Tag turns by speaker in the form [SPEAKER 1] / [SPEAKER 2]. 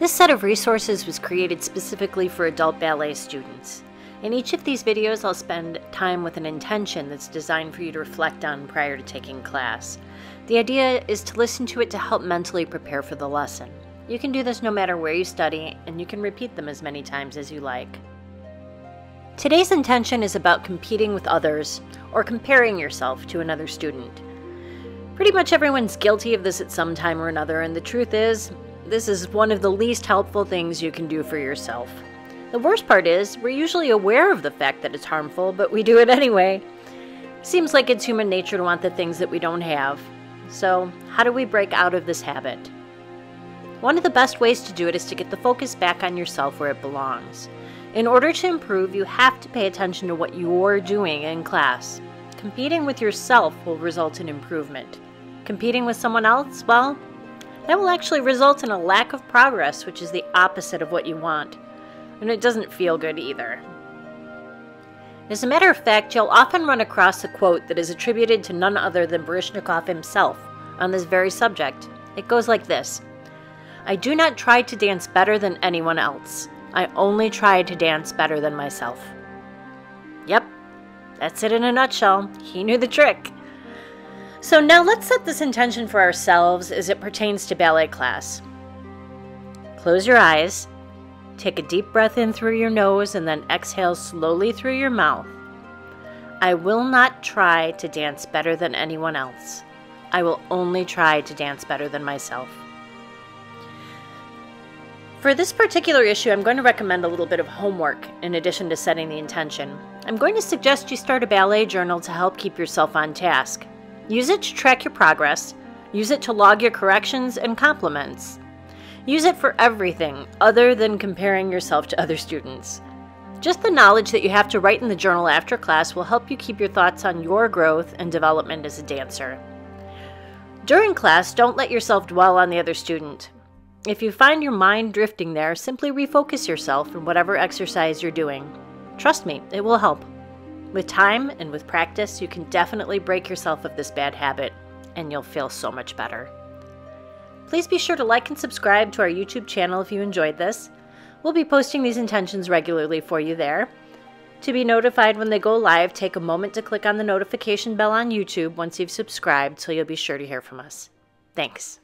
[SPEAKER 1] This set of resources was created specifically for adult ballet students. In each of these videos, I'll spend time with an intention that's designed for you to reflect on prior to taking class. The idea is to listen to it to help mentally prepare for the lesson. You can do this no matter where you study, and you can repeat them as many times as you like. Today's intention is about competing with others or comparing yourself to another student. Pretty much everyone's guilty of this at some time or another, and the truth is, this is one of the least helpful things you can do for yourself. The worst part is, we're usually aware of the fact that it's harmful, but we do it anyway. Seems like it's human nature to want the things that we don't have. So, how do we break out of this habit? One of the best ways to do it is to get the focus back on yourself where it belongs. In order to improve, you have to pay attention to what you're doing in class. Competing with yourself will result in improvement. Competing with someone else, well, that will actually result in a lack of progress, which is the opposite of what you want. And it doesn't feel good either. As a matter of fact, you'll often run across a quote that is attributed to none other than Baryshnikov himself on this very subject. It goes like this: "I do not try to dance better than anyone else. I only try to dance better than myself." Yep, that's it in a nutshell. He knew the trick. So now let's set this intention for ourselves as it pertains to ballet class. Close your eyes. Take a deep breath in through your nose and then exhale slowly through your mouth. I will not try to dance better than anyone else. I will only try to dance better than myself. For this particular issue, I'm going to recommend a little bit of homework in addition to setting the intention. I'm going to suggest you start a ballet journal to help keep yourself on task. Use it to track your progress. Use it to log your corrections and compliments. Use it for everything other than comparing yourself to other students. Just the knowledge that you have to write in the journal after class will help you keep your thoughts on your growth and development as a dancer. During class, don't let yourself dwell on the other student. If you find your mind drifting there, simply refocus yourself in whatever exercise you're doing. Trust me, it will help. With time and with practice, you can definitely break yourself of this bad habit, and you'll feel so much better. Please be sure to like and subscribe to our YouTube channel if you enjoyed this. We'll be posting these intentions regularly for you there. To be notified when they go live, take a moment to click on the notification bell on YouTube once you've subscribed so you'll be sure to hear from us. Thanks.